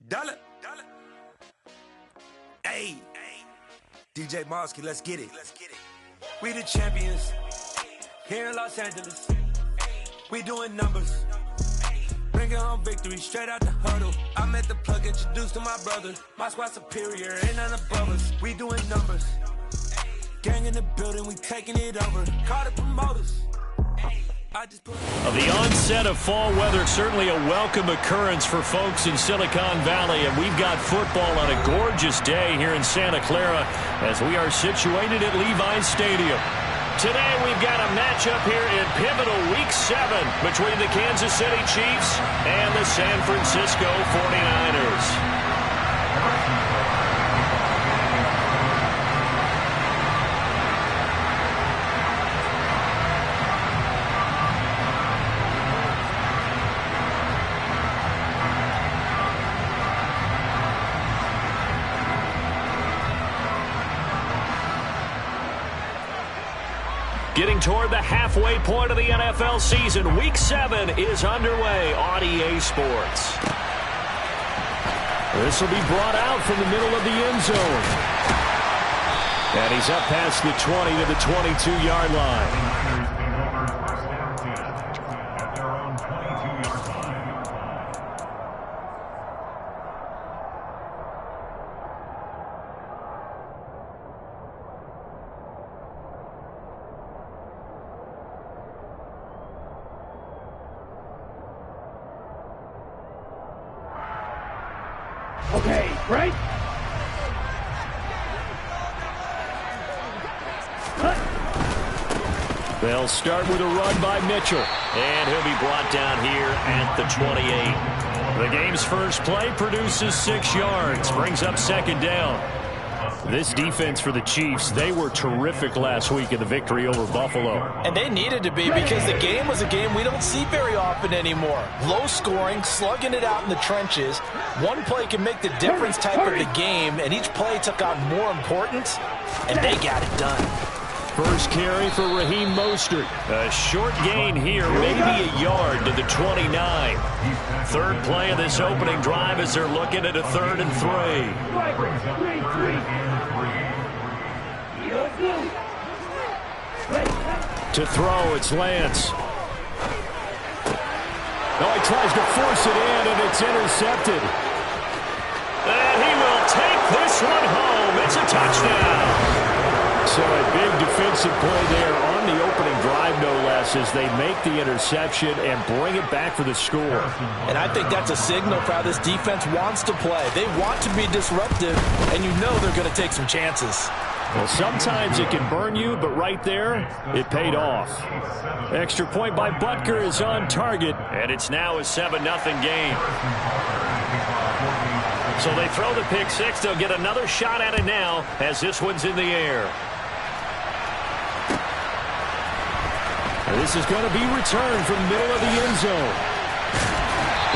Dollar. Hey, DJ Mosky, let's get it. We the champions here in Los Angeles. We doing numbers. Bringing home victory straight out the huddle. I met the plug, introduced to my brother. My squad superior, ain't none above us. We doing numbers. Gang in the building, we taking it over. Call the promoters. The onset of fall weather, certainly a welcome occurrence for folks in Silicon Valley, and we've got football on a gorgeous day here in Santa Clara as we are situated at Levi's Stadium. Today we've got a matchup here in pivotal Week 7 between the Kansas City Chiefs and the San Francisco 49ers. Getting toward the halfway point of the NFL season, Week 7 is underway on EA Sports. This will be brought out from the middle of the end zone. And he's up past the 20 to the 22-yard line. Okay, right? They'll start with a run by Mitchell. And he'll be brought down here at the 28. The game's first play produces 6 yards, brings up second down. This defense for the Chiefs, they were terrific last week in the victory over Buffalo. And they needed to be because the game was a game we don't see very often anymore. Low scoring, slugging it out in the trenches. One play can make the difference type of the game, and each play took on more importance, and they got it done. First carry for Raheem Mostert. A short gain here, maybe a yard to the 29. Third play of this opening drive as they're looking at a 3rd and 3. To throw, it's Lance. No, he tries to force it in, and it's intercepted. And he will take this one home. It's a touchdown. So a big defensive play there on the opening drive, no less, as they make the interception and bring it back for the score. And I think that's a signal for how this defense wants to play. They want to be disruptive, and you know they're going to take some chances. Well, sometimes it can burn you, but right there, it paid off. Extra point by Butker is on target, and it's now a 7-0 game. So they throw the pick six. They'll get another shot at it now as this one's in the air. This is going to be returned from the middle of the end zone.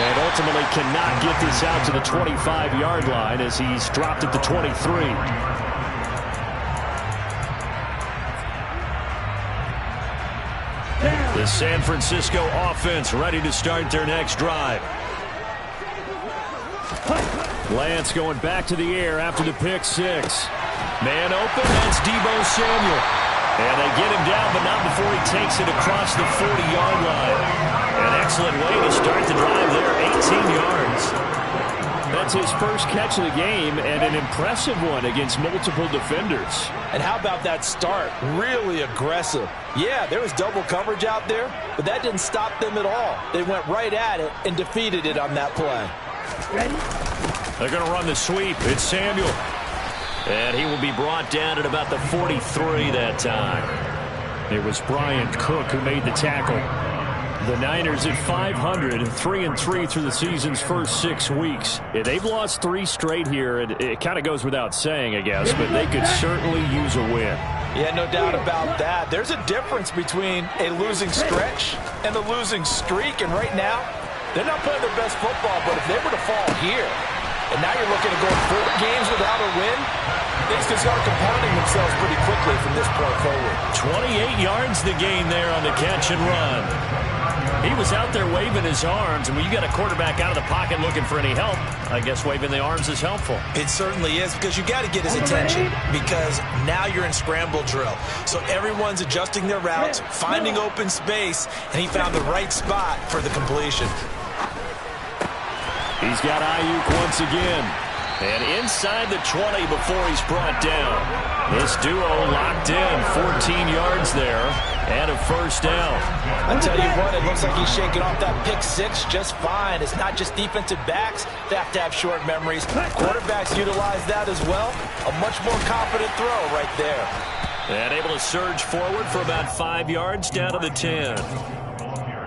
And ultimately cannot get this out to the 25-yard line as he's dropped at the 23. The San Francisco offense ready to start their next drive. Lance going back to the air after the pick six. Man open, that's Deebo Samuel. And they get him down, but not before he takes it across the 40-yard line. An excellent way to start the drive there, 18 yards. That's his first catch of the game, and an impressive one against multiple defenders. And how about that start? Really aggressive. Yeah, there was double coverage out there, but that didn't stop them at all. They went right at it and defeated it on that play. They're going to run the sweep. It's Samuel. And he will be brought down at about the 43 that time. It was Bryant Cook who made the tackle. The Niners at 500, 3-3 through the season's first 6 weeks. Yeah, they've lost 3 straight here, and it kind of goes without saying, I guess, but they could certainly use a win. Yeah, no doubt about that. There's a difference between a losing stretch and a losing streak, and right now, they're not playing their best football, but if they were to fall here, and now you're looking at going 4 games without a win, things can start compounding themselves pretty quickly from this point forward. 28 yards the gain there on the catch and run. He was out there waving his arms, and when you got a quarterback out of the pocket looking for any help, I guess waving the arms is helpful. It certainly is, because you got to get his attention, because now you're in scramble drill. So everyone's adjusting their routes, finding open space, and he found the right spot for the completion. He's got Ayuk once again. And inside the 20 before he's brought down. This duo locked in, 14 yards there, and a first down. I tell you what, it looks like he's shaking off that pick six just fine. It's not just defensive backs that have to have short memories. Quarterbacks utilize that as well. A much more confident throw right there. And able to surge forward for about 5 yards down to the 10.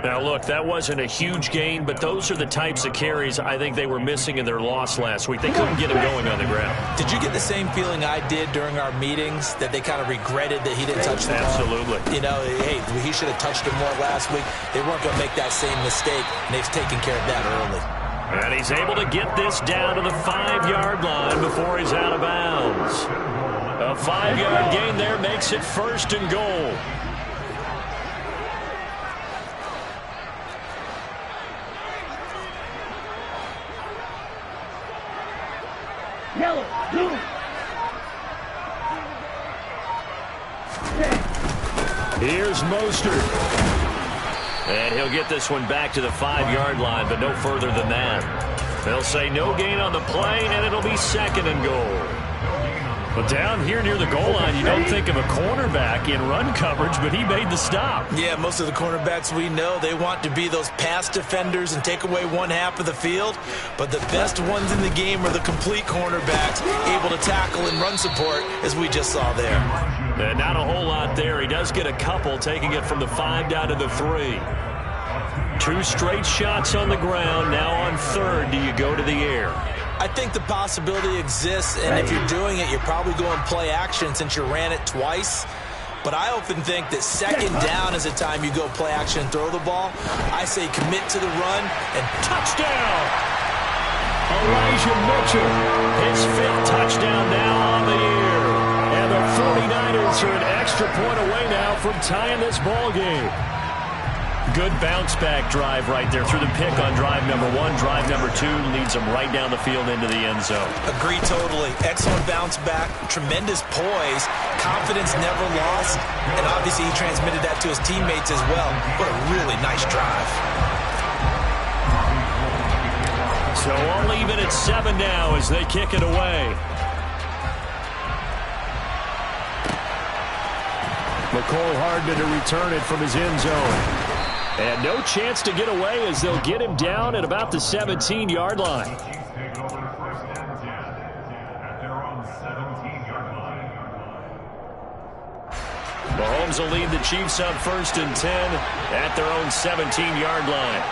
Now, look, that wasn't a huge gain, but those are the types of carries I think they were missing in their loss last week. They couldn't get him going on the ground. Did you get the same feeling I did during our meetings, that they kind of regretted that he didn't touch the ball? Absolutely. You know, hey, he should have touched him more last week. They weren't going to make that same mistake, and they've taken care of that early. And he's able to get this down to the 5-yard line before he's out of bounds. A 5-yard gain there makes it first and goal. Here's Mostert. And he'll get this one back to the 5-yard line, but no further than that. They'll say no gain on the play, and it'll be second and goal. But down here near the goal line, you don't think of a cornerback in run coverage, but he made the stop. Yeah, most of the cornerbacks we know, they want to be those pass defenders and take away one half of the field. But the best ones in the game are the complete cornerbacks, able to tackle and run support, as we just saw there. And not a whole lot there. He does get a couple, taking it from the 5 down to the 3. 2 straight shots on the ground. Now on third, do you go to the air? I think the possibility exists, and if you're doing it, you're probably going play action since you ran it twice. But I often think that second down is the time you go play action and throw the ball. I say commit to the run and touchdown! Elijah Mitchell, his 5th touchdown now on the year. And the 49ers are an extra point away now from tying this ball game. Good bounce-back drive right there through the pick on drive number 1. Drive number 2 leads them right down the field into the end zone. Agree totally. Excellent bounce-back, tremendous poise, confidence never lost, and obviously he transmitted that to his teammates as well. What a really nice drive. So all even at 7 now as they kick it away. McCole Hardman to return it from his end zone. And no chance to get away as they'll get him down at about the 17-yard line. Mahomes will lead the Chiefs up 1st and 10 at their own 17-yard line.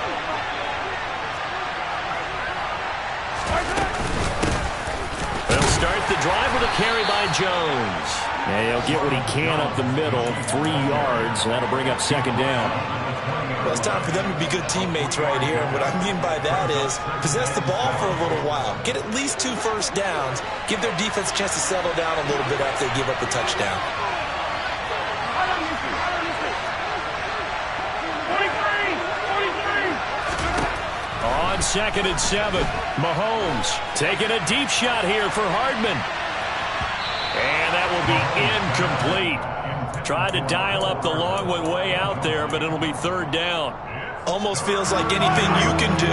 They'll start the drive with a carry by Jones. And he'll get what he can up the middle, 3 yards. That'll bring up 2nd down. Well, it's time for them to be good teammates right here. And what I mean by that is possess the ball for a little while. Get at least 2 first downs. Give their defense a chance to settle down a little bit after they give up a touchdown. On 2nd and 7, Mahomes taking a deep shot here for Hardman. And that will be incomplete. Tried to dial up the long one way out there, but it'll be 3rd down. Almost feels like anything you can do,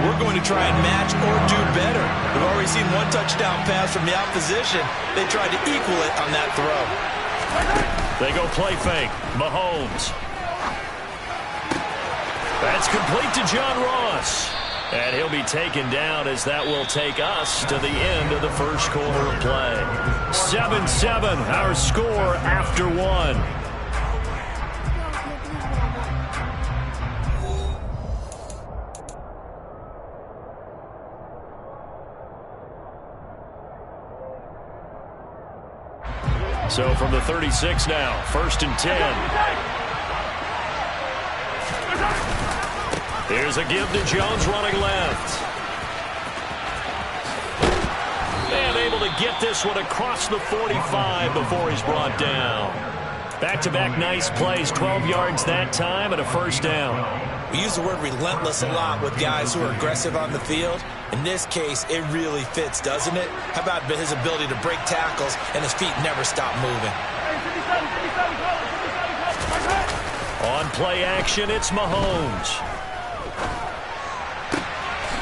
we're going to try and match or do better. We've already seen 1 touchdown pass from the opposition. They tried to equal it on that throw. They go play fake. Mahomes. That's complete to John Ross. And he'll be taken down as that will take us to the end of the first quarter of play. 7-7, our score after 1. So from the 36 now, 1st and 10. Here's a give to Jones running left. And able to get this one across the 45 before he's brought down. Back-to-back nice plays, 12 yards that time and a first down. We use the word relentless a lot with guys who are aggressive on the field. In this case, it really fits, doesn't it? How about his ability to break tackles and his feet never stop moving? On play action, it's Mahomes.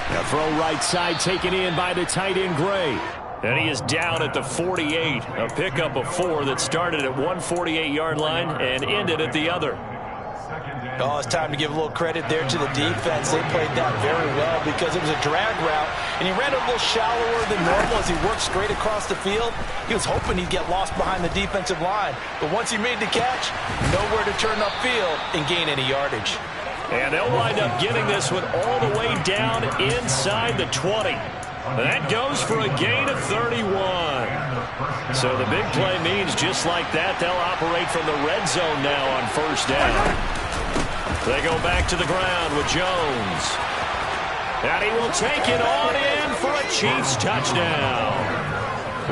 Now throw right side taken in by the tight end Gray. And he is down at the 48. A pickup of 4 that started at 148-yard line and ended at the other. Oh, it's time to give a little credit there to the defense. They played that very well because it was a drag route, and he ran a little shallower than normal as he worked straight across the field. He was hoping he'd get lost behind the defensive line, but once he made the catch, nowhere to turn upfield and gain any yardage. And they'll wind up getting this one all the way down inside the 20. That goes for a gain of 31. So the big play means just like that, they'll operate from the red zone now on first down. They go back to the ground with Jones. And he will take it on in for a Chiefs touchdown.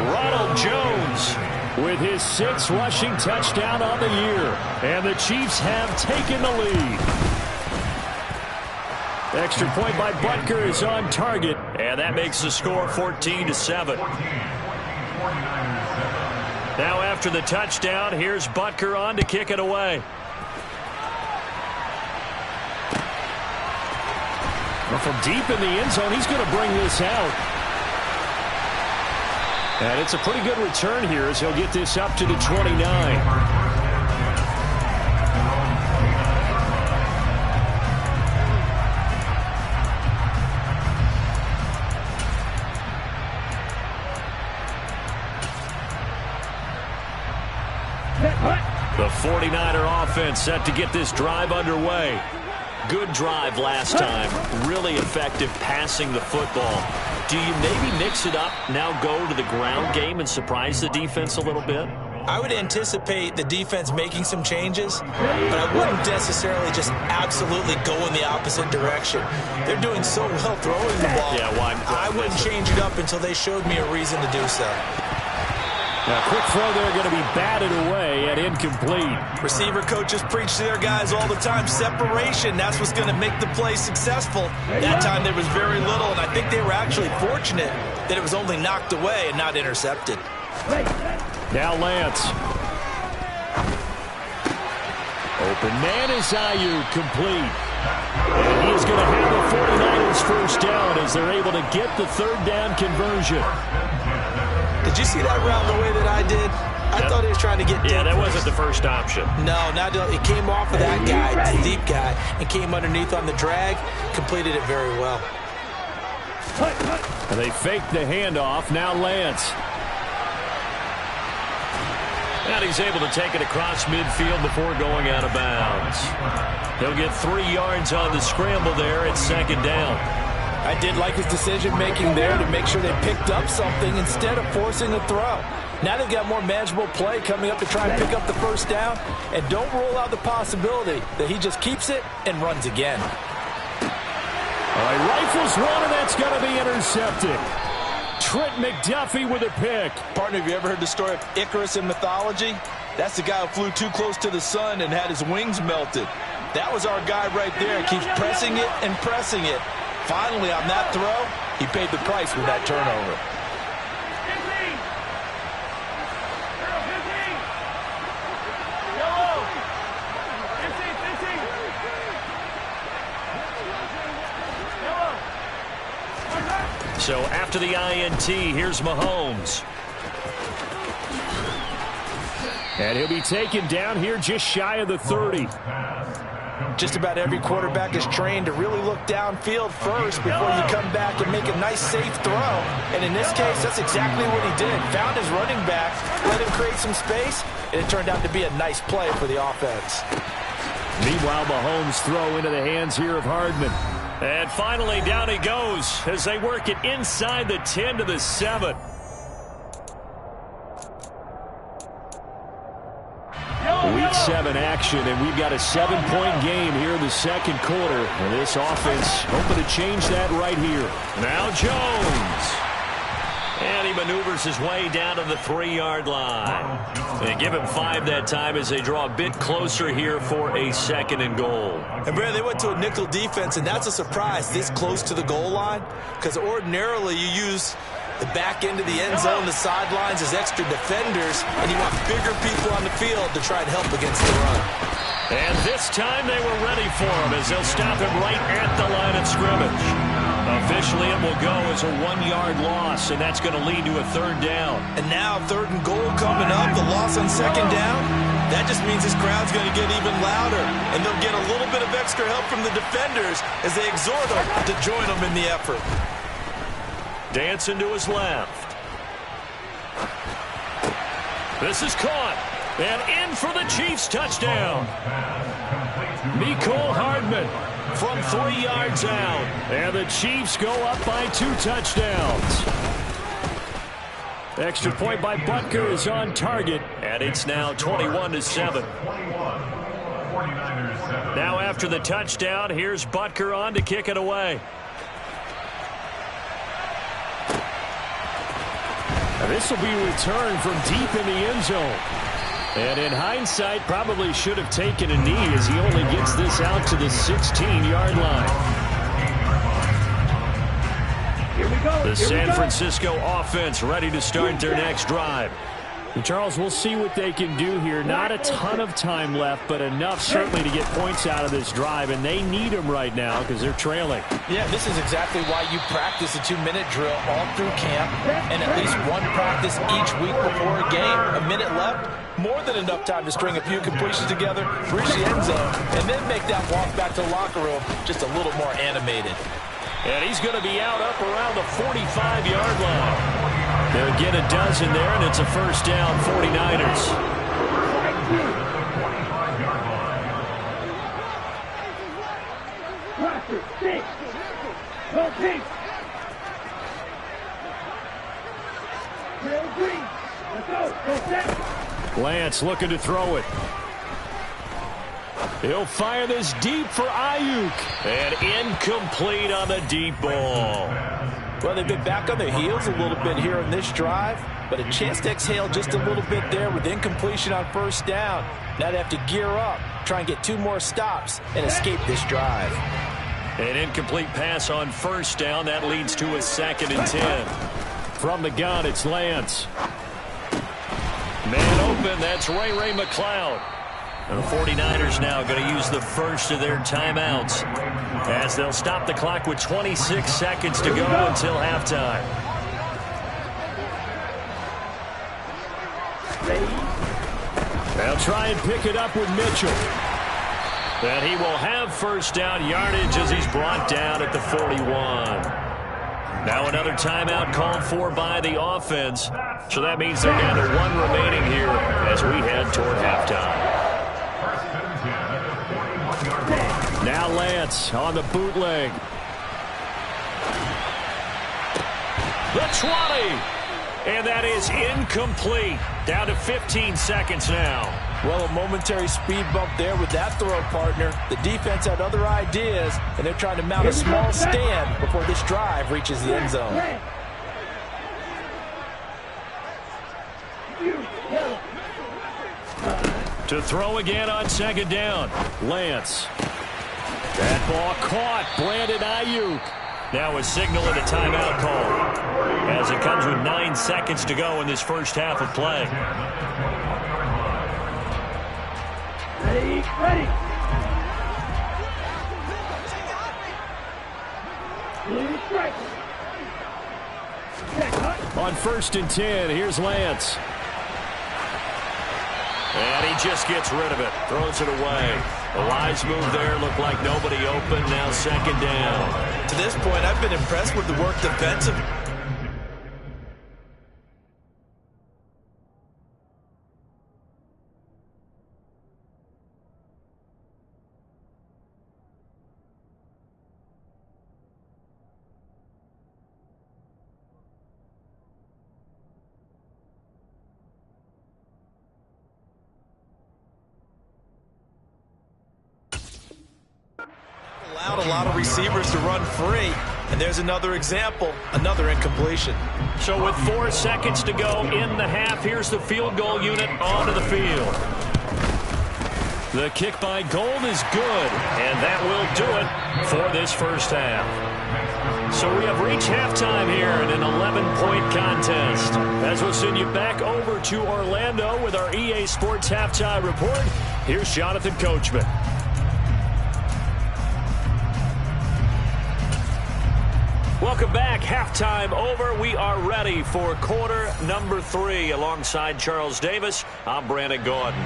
Ronald Jones with his 6th rushing touchdown on the year. And the Chiefs have taken the lead. Extra point by Butker is on target, and that makes the score 14-7. Now after the touchdown, here's Butker on to kick it away. Well, from deep in the end zone, he's going to bring this out. And it's a pretty good return here as he'll get this up to the 29. The 49er offense set to get this drive underway. Good drive last time. Really effective passing the football. Do you maybe mix it up, now go to the ground game and surprise the defense a little bit? I would anticipate the defense making some changes, but I wouldn't necessarily just absolutely go in the opposite direction. They're doing so well throwing the ball. Yeah, well, I wouldn't change it up until they showed me a reason to do so. Now, quick throw there going to be batted away and incomplete. Receiver coaches preach to their guys all the time. Separation, that's what's going to make the play successful. That time there was very little, and I think they were actually fortunate that it was only knocked away and not intercepted. Now Lance. Open man is Ayuk, complete. And he is going to have the 49ers first down as they're able to get the 3rd down conversion. Did you see that route the way that I did? I thought he was trying to get deep. Yeah, that wasn't the first option. No, it came off of that guy, the deep guy, and came underneath on the drag, completed it very well. And they faked the handoff. Now Lance. And he's able to take it across midfield before going out of bounds. He'll get 3 yards on the scramble there at 2nd down. I did like his decision-making there to make sure they picked up something instead of forcing a throw. Now they've got more manageable play coming up to try and pick up the first down, and don't rule out the possibility that he just keeps it and runs again. All right, rifles one, and that's going to be intercepted. Trent McDuffie with a pick. Partner, have you ever heard the story of Icarus in mythology? That's the guy who flew too close to the sun and had his wings melted. That was our guy right there. Keeps pressing it and pressing it. Finally, on that throw, he paid the price with that turnover. So after the INT, here's Mahomes. And he'll be taken down here just shy of the 30. Just about every quarterback is trained to really look downfield first before you come back and make a nice, safe throw. And in this case, that's exactly what he did. Found his running back, let him create some space, and it turned out to be a nice play for the offense. Meanwhile, Mahomes' throw into the hands here of Hardman. And finally, down he goes as they work it inside the 10 to the 7. Week 7 action, and we've got a 7-point game here in the 2nd quarter. And this offense hoping to change that right here. Now Jones. And he maneuvers his way down to the 3-yard line. They give him 5 that time as they draw a bit closer here for a 2nd and goal. And, Brad, they went to a nickel defense, and that's a surprise this close to the goal line, because ordinarily you use the back end of the end zone, the sidelines as extra defenders, and you want bigger people on the field to try and help against the run. And this time they were ready for him as they'll stop him right at the line of scrimmage. Officially, it will go as a 1-yard loss, and that's going to lead to a 3rd down. And now 3rd and goal coming up, the loss on 2nd down. That just means this crowd's going to get even louder, and they'll get a little bit of extra help from the defenders as they exhort them to join them in the effort. Dancing to his left. This is caught. And in for the Chiefs touchdown. Mecole Hardman from 3 yards out. And the Chiefs go up by 2 touchdowns. Extra point by Butker is on target. And it's now 21-7. Now after the touchdown, here's Butker on to kick it away. And this will be returned from deep in the end zone. And in hindsight, probably should have taken a knee as he only gets this out to the 16-yard line. Here we go. The San Francisco offense ready to start their next drive. And Charles, we'll see what they can do here. Not a ton of time left, but enough certainly to get points out of this drive, and they need them right now because they're trailing. Yeah, this is exactly why you practice a 2-minute drill all through camp and at least one practice each week before a game. A minute left, more than enough time to string a few completions together, reach the end zone, and then make that walk back to the locker room just a little more animated. And he's going to be out up around the 45-yard line. They'll get a dozen there, and it's a 1st down, 49ers. Lance looking to throw it. He'll fire this deep for Ayuk. And incomplete on the deep ball. Well, they've been back on their heels a little bit here in this drive, but a chance to exhale just a little bit there with incompletion on 1st down. Now they have to gear up, try and get 2 more stops, and escape this drive. An incomplete pass on 1st down. That leads to a 2nd and 10. From the gun, it's Lance. Man open, that's Ray McCloud. And the 49ers now going to use the first of their timeouts as they'll stop the clock with 26 seconds to go until halftime. They'll try and pick it up with Mitchell. And he will have 1st down yardage as he's brought down at the 41. Now another timeout called for by the offense. So that means they're down to 1 remaining here as we head toward halftime. Now Lance on the bootleg. The 20. And that is incomplete. Down to 15 seconds now. Well, a momentary speed bump there with that throw, partner. The defense had other ideas, and they're trying to mount a small stand before this drive reaches the end zone. To throw again on 2nd down. Lance. That ball caught. Brandon Ayuk. Now a signal and a timeout call as it comes with 9 seconds to go in this first half of play. Ready. On 1st and 10, here's Lance. And he just gets rid of it. Throws it away. A wise move there. Looked like nobody open. Now 2nd down. To this point, I've been impressed with the work defensively. Allowed a lot of receivers to run free. And there's another example, another incompletion. So with 4 seconds to go in the half, here's the field goal unit onto the field. The kick by Gold is good, and that will do it for this first half. So we have reached halftime here in an 11-point contest. As we'll send you back over to Orlando with our EA Sports Halftime Report, here's Jonathan Coachman. Welcome back. Halftime over. We are ready for quarter number 3. Alongside Charles Davis, I'm Brandon Gordon.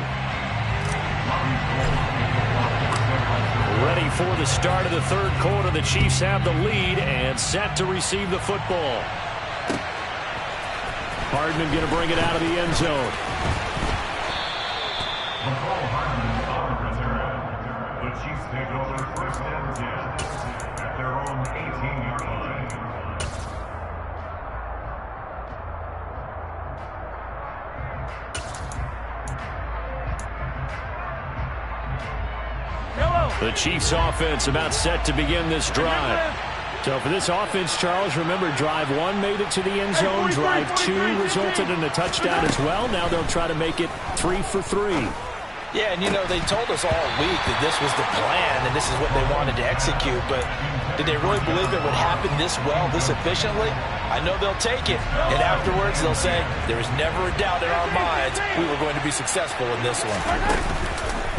Ready for the start of the third quarter. The Chiefs have the lead and set to receive the football. Hardman going to bring it out of the end zone. The Chiefs take over first and 10 at their own 18-yard line. The Chiefs offense about set to begin this drive. So for this offense, Charles, remember drive 1 made it to the end zone. Drive 2 resulted in a touchdown as well. Now they'll try to make it 3 for 3. Yeah, and you know, they told us all week that this was the plan and this is what they wanted to execute, but did they really believe it would happen this well, this efficiently? I know they'll take it, and afterwards they'll say, there was never a doubt in our minds we were going to be successful in this one.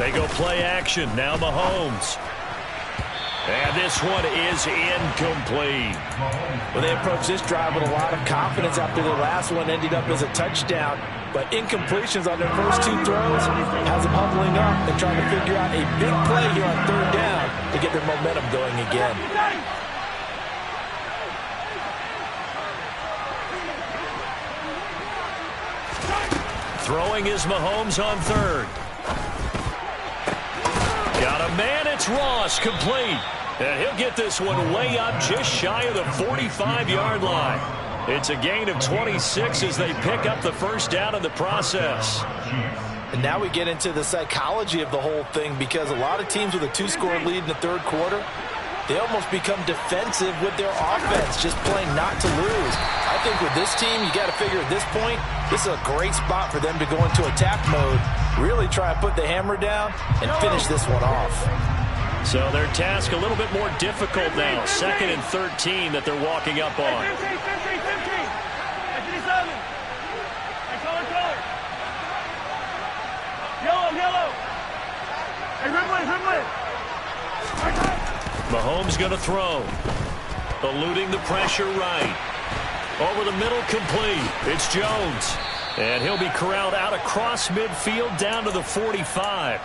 They go play action. Now Mahomes. And this one is incomplete. Well, they approached this drive with a lot of confidence after their last one ended up as a touchdown. But incompletions on their first 2 throws has them huddling up and trying to figure out a big play here on third down to get their momentum going again. Throwing is Mahomes on third. Got a man, it's Ross, complete. And he'll get this one way up just shy of the 45-yard line. It's a gain of 26 as they pick up the first down in the process. And now we get into the psychology of the whole thing, because a lot of teams with a 2-score lead in the third quarter, they almost become defensive with their offense, just playing not to lose. I think with this team, you got to figure at this point, this is a great spot for them to go into attack mode, really try and put the hammer down and finish this one off. So their task a little bit more difficult now. 2nd and 13 that they're walking up on. Mahomes going to throw. Eluding the pressure right. Over the middle, complete. It's Jones. And he'll be corralled out across midfield down to the 45.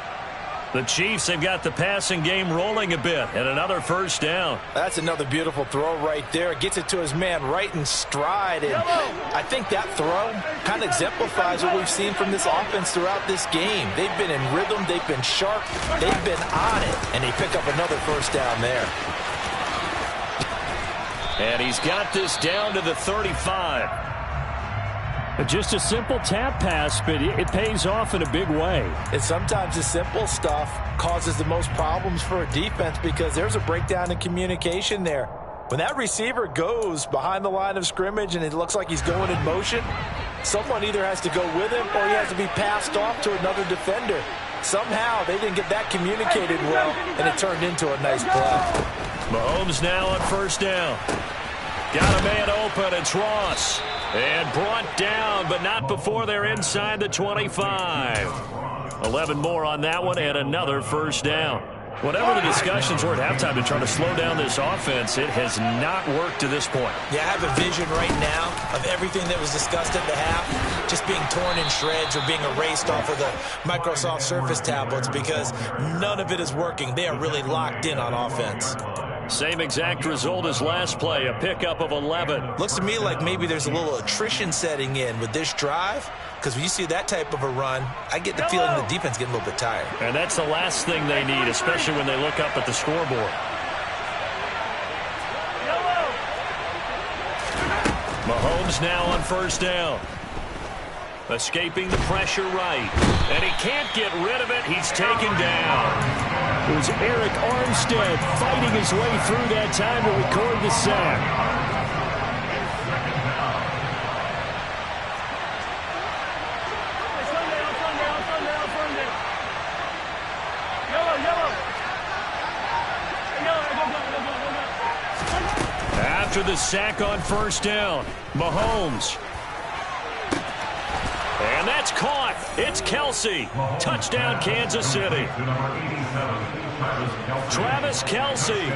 The Chiefs have got the passing game rolling a bit, and another first down. That's another beautiful throw right there. Gets it to his man right in stride. And I think that throw kind of exemplifies what we've seen from this offense throughout this game. They've been in rhythm. They've been sharp. They've been on it. And they pick up another first down there. And he's got this down to the 35. Just a simple tap pass, but it pays off in a big way. And sometimes the simple stuff causes the most problems for a defense, because there's a breakdown in communication there. When that receiver goes behind the line of scrimmage and it looks like he's going in motion, someone either has to go with him or he has to be passed off to another defender. Somehow they didn't get that communicated well, and it turned into a nice play. Mahomes now on first down. Got a man open. It's Ross. And brought down, but not before they're inside the 25. 11 more on that one, and another first down. Whatever the discussions were at halftime to try to slow down this offense, it has not worked to this point. Yeah, I have a vision right now of everything that was discussed at the half just being torn in shreds or being erased off of the Microsoft Surface tablets, because none of it is working. They are really locked in on offense. Same exact result as last play, a pickup of 11. Looks to me like maybe there's a little attrition setting in with this drive, because when you see that type of a run, I get the feeling the defense getting a little bit tired. And that's the last thing they need, especially when they look up at the scoreboard. Mahomes now on first down. Escaping the pressure right. And he can't get rid of it. He's taken down. It was Eric Armstead fighting his way through that time to record the sack. After the sack on first down, Mahomes. And that's caught. It's Kelsey. Touchdown, Kansas City. Travis Kelsey,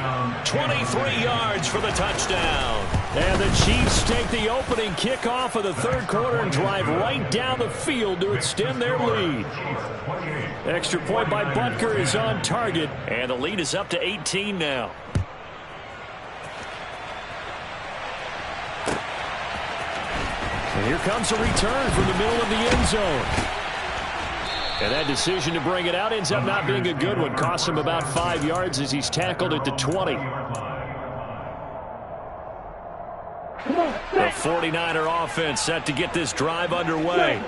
23 yards for the touchdown. And the Chiefs take the opening kickoff of the third quarter and drive right down the field to extend their lead. Extra point by Butker is on target, and the lead is up to 18 now. And here comes a return from the middle of the end zone. And that decision to bring it out ends up not being a good one. Costs him about 5 yards as he's tackled at the 20. The 49er offense set to get this drive underway.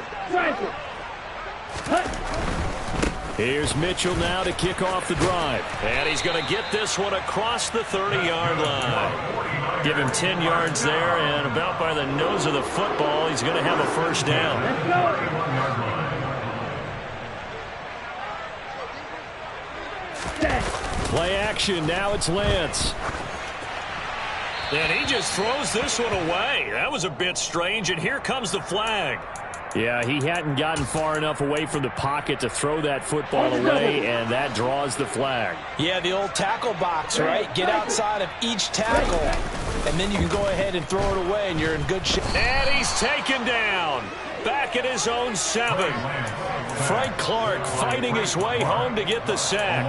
Here's Mitchell now to kick off the drive. And he's going to get this one across the 30-yard line. Give him 10 yards there, and about by the nose of the football, he's going to have a first down. Play action, now it's Lance. And he just throws this one away. That was a bit strange, and here comes the flag. Yeah, he hadn't gotten far enough away from the pocket to throw that football away, and that draws the flag. Yeah, the old tackle box, right? Get outside of each tackle, and then you can go ahead and throw it away, and you're in good shape. And he's taken down. Back at his own 7. Frank Clark fighting his way home to get the sack.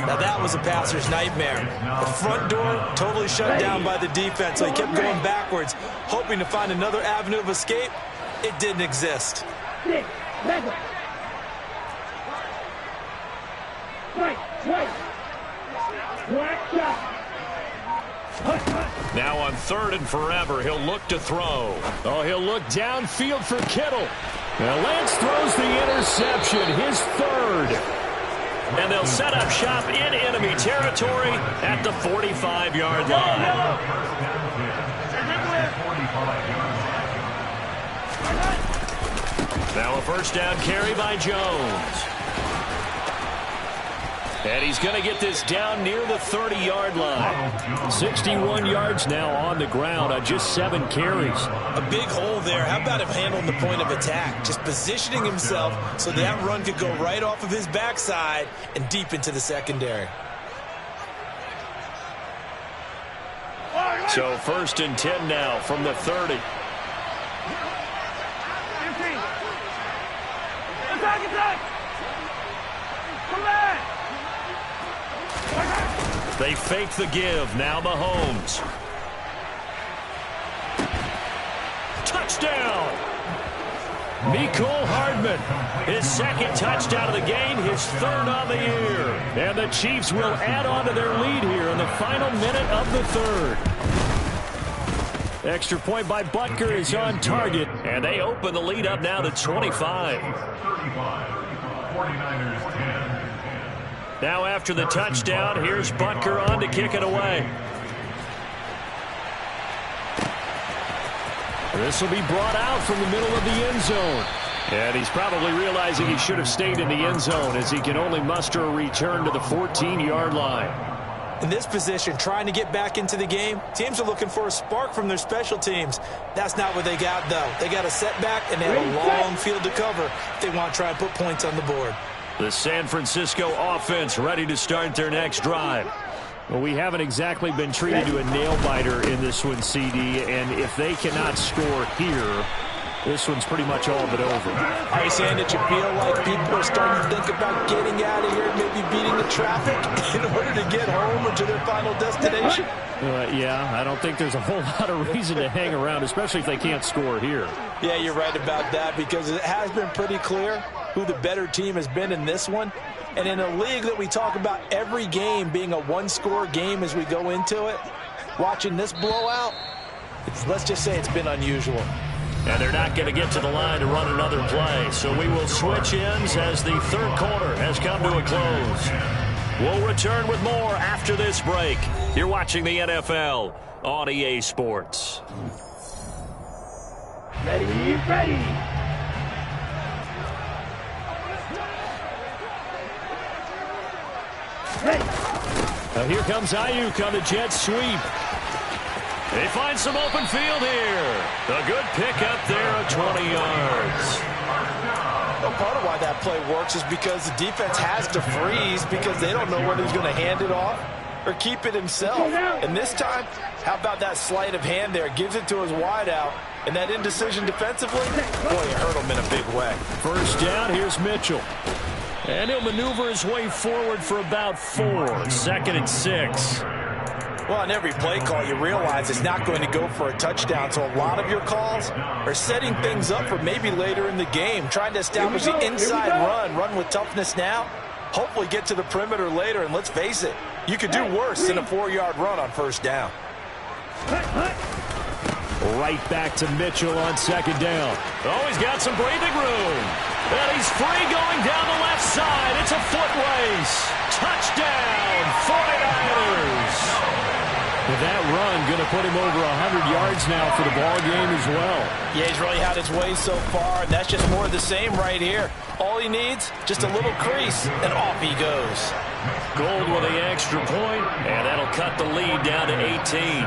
Now that was a passer's nightmare. The front door totally shut down by the defense, so he kept going backwards, hoping to find another avenue of escape. It didn't exist. Now on 3rd and forever, he'll look to throw. Oh, he'll look downfield for Kittle. Now Lance throws the interception, his 3rd. And they'll set up shop in enemy territory at the 45-yard line. Now a first down carry by Jones. And he's going to get this down near the 30-yard line. 61 yards now on the ground on just 7 carries. A big hole there. How about him handling the point of attack? Just positioning himself so that run could go right off of his backside and deep into the secondary. So 1st and 10 now from the 30. They fake the give. Now Mahomes. Touchdown! Mecole Hardman. His 2nd touchdown of the game, his 3rd on the year. And the Chiefs will add on to their lead here in the final minute of the 3rd. Extra point by Butker is on target, and they open the lead up now to 25. 49ers 10. Now after the touchdown, here's Butker on to kick it away. This will be brought out from the middle of the end zone. And he's probably realizing he should have stayed in the end zone as he can only muster a return to the 14-yard line. In this position, trying to get back into the game, teams are looking for a spark from their special teams. That's not what they got, though. They got a setback, and they have a long field to cover if they want to try and put points on the board. The San Francisco offense ready to start their next drive. Well, we haven't exactly been treated to a nail-biter in this one, CD, and if they cannot score here, this one's pretty much all but over. Are you saying that you feel like people are starting to think about getting out of here, maybe beating the traffic in order to get home or to their final destination? Yeah, I don't think there's a whole lot of reason to hang around, especially if they can't score here. Yeah, you're right about that, because it has been pretty clear who the better team has been in this one. And in a league that we talk about every game being a one-score game as we go into it, watching this blowout, let's just say it's been unusual. And they're not going to get to the line to run another play. So we will switch ends as the third quarter has come to a close. We'll return with more after this break. You're watching the NFL on EA Sports. Ready, ready. Now here comes Ayuk on the jet sweep. They find some open field here. A good pickup there of 20 yards. Well, part of why that play works is because the defense has to freeze because they don't know whether he's going to hand it off or keep it himself. And this time, how about that sleight of hand there? Gives it to his wideout. And that indecision defensively, boy, it hurt him in a big way. First down, here's Mitchell. And he'll maneuver his way forward for about 4. 2nd and 6. Well, on every play call, you realize it's not going to go for a touchdown. So a lot of your calls are setting things up for maybe later in the game, trying to establish the inside run with toughness now, hopefully get to the perimeter later. And let's face it, you could do worse than a 4-yard run on first down. Right back to Mitchell on 2nd down. Oh, he's got some breathing room. And he's free going down the left side. It's a foot race. Touchdown, 49ers. With that run, going to put him over 100 yards now for the ball game as well. Yeah, he's really had his way so far, and that's just more of the same right here. All he needs, just a little crease, and off he goes. Gold with the extra point, and that'll cut the lead down to 18.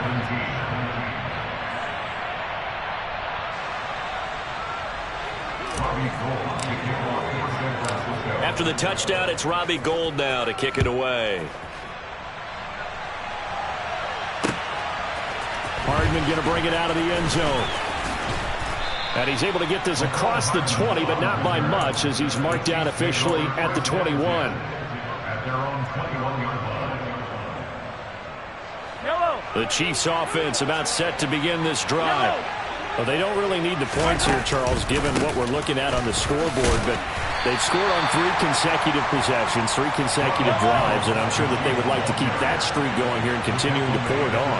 After the touchdown, it's Robbie Gould now to kick it away. Hardman going to bring it out of the end zone. And he's able to get this across the 20, but not by much, as he's marked down officially at the 21. At their own 21-yard line. The Chiefs offense about set to begin this drive. Well, they don't really need the points here, Charles, given what we're looking at on the scoreboard, but they've scored on 3 consecutive possessions, 3 consecutive drives, and I'm sure that they would like to keep that streak going here and continuing to pour it on.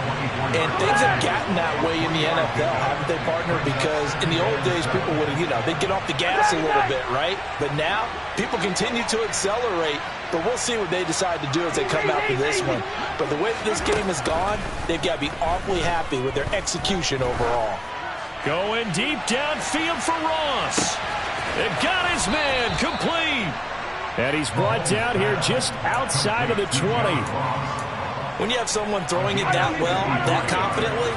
And things have gotten that way in the NFL, haven't they, partner? Because in the old days, people would, they'd get off the gas a little bit, right? But now, people continue to accelerate, but we'll see what they decide to do as they come out for this one. But the way that this game has gone, they've got to be awfully happy with their execution overall. Going deep downfield for Ross. They've got his man complete. And he's brought down here just outside of the 20. When you have someone throwing it that well, that confidently,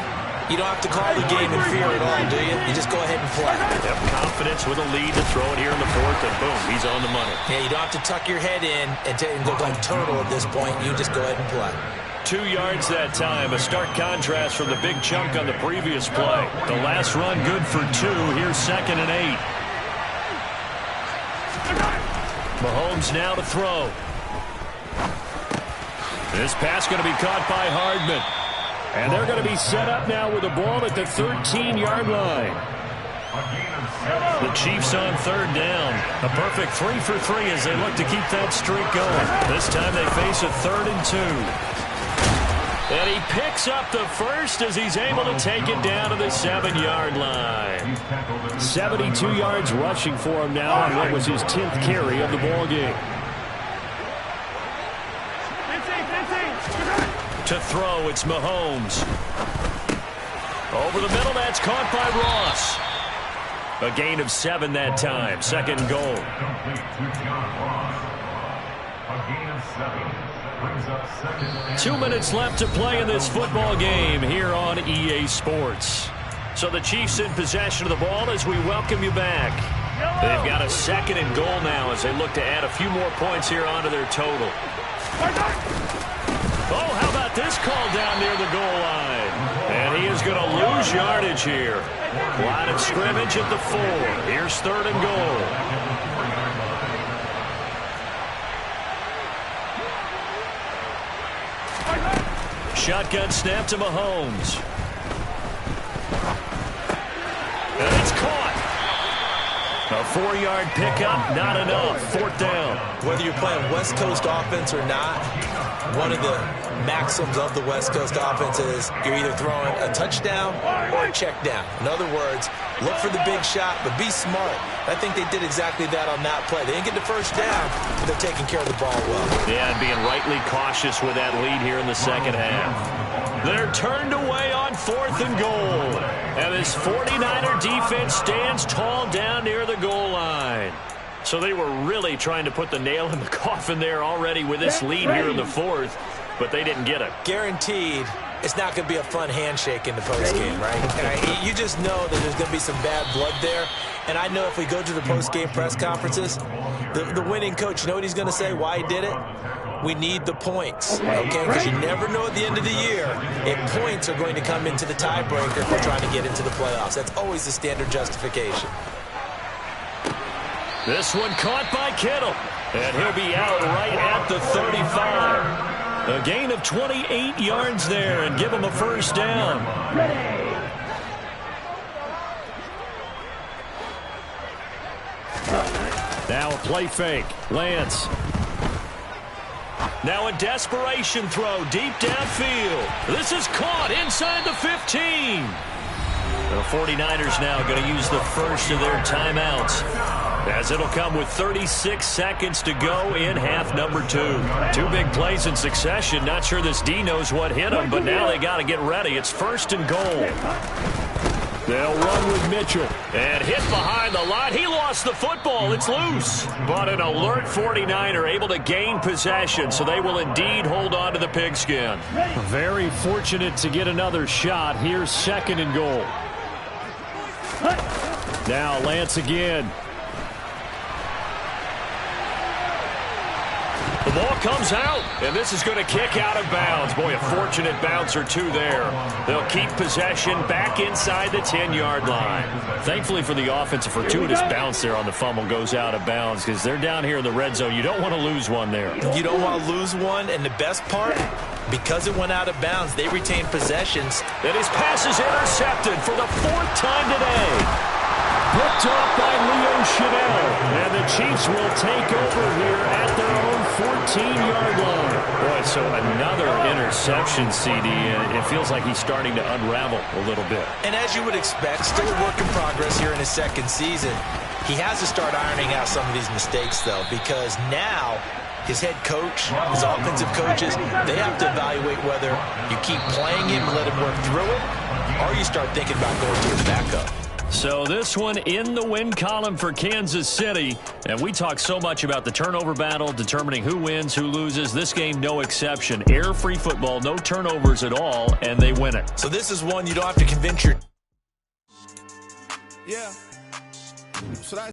you don't have to call the game in fear at all, do you? You just go ahead and play. Have confidence with a lead to throw it here in the 4th, and boom, he's on the money. Yeah, you don't have to tuck your head in and go like turtle at this point. You just go ahead and play. 2 yards that time, a stark contrast from the big chunk on the previous play. The last run good for 2. Here's 2nd and 8. Mahomes now to throw. This pass going to be caught by Hardman. And they're going to be set up now with the ball at the 13-yard line. The Chiefs on 3rd down. A perfect 3 for 3 as they look to keep that streak going. This time they face a 3rd and 2. And he picks up the first as he's able to take it down to the 7-yard line. 72 yards rushing for him now on what was his 10th carry of the ball game. To throw, it's Mahomes. Over the middle, that's caught by Ross. A gain of 7 that time. 2nd and goal. A gain of 7. 2 minutes left to play in this football game here on EA Sports. So the Chiefs in possession of the ball as we welcome you back. They've got a 2nd and goal now as they look to add a few more points here onto their total. Oh, how about this call down near the goal line? And he is going to lose yardage here. Line of scrimmage at the 4. Here's 3rd and goal. Shotgun snap to Mahomes. And it's caught. A 4-yard pickup, not enough. 4th down. Whether you're playing West Coast offense or not, one of the maxims of the West Coast offense is you're either throwing a touchdown or a check down. In other words, look for the big shot, but be smart. I think they did exactly that on that play. They didn't get the first down, but they're taking care of the ball well. Yeah, and being rightly cautious with that lead here in the second half. They're turned away on 4th and goal. And this 49er defense stands tall down near the goal line. So they were really trying to put the nail in the coffin there already with this lead here in the 4th, but they didn't get it. Guaranteed it's not going to be a fun handshake in the postgame, right? You just know that there's going to be some bad blood there. And I know if we go to the postgame press conferences, the winning coach, you know what he's going to say, why he did it? We need the points, okay? Because you never know at the end of the year if points are going to come into the tiebreaker if we're trying to get into the playoffs. That's always the standard justification. This one caught by Kittle, and he'll be out right at the 35. A gain of 28 yards there and give him a first down. Now a play fake. Lance. Now a desperation throw deep downfield. This is caught inside the 15. The 49ers now going to use the first of their timeouts, as it'll come with 36 seconds to go in half number 2. 2 big plays in succession. Not sure this D knows what hit him, but now they got to get ready. It's 1st and goal. They'll run with Mitchell. And hit behind the line. He lost the football. It's loose. But an alert 49er able to gain possession, so they will indeed hold on to the pigskin. Very fortunate to get another shot. Here's 2nd and goal. Now Lance again. The ball comes out, and this is going to kick out of bounds. Boy, a fortunate bounce or two there. They'll keep possession back inside the 10-yard line. Thankfully for the offense, a fortuitous bounce there on the fumble goes out of bounds because they're down here in the red zone. You don't want to lose one there. You don't want to lose one, and the best part, because it went out of bounds, they retained possessions. And his pass is intercepted for the 4th time today. Picked off by Leo Chanel. And the Chiefs will take over here at their own 14-yard line. Boy, so another interception, CD. It feels like he's starting to unravel a little bit. And as you would expect, still a work in progress here in his 2nd season. He has to start ironing out some of these mistakes, though, because now his head coach, his offensive coaches, they have to evaluate whether you keep playing him and let him work through it, or you start thinking about going to his backup. So this one in the win column for Kansas City. And we talk so much about the turnover battle, determining who wins, who loses. This game, no exception. Error-free football, no turnovers at all, and they win it. So this is one you don't have to convince your... Yeah. Should I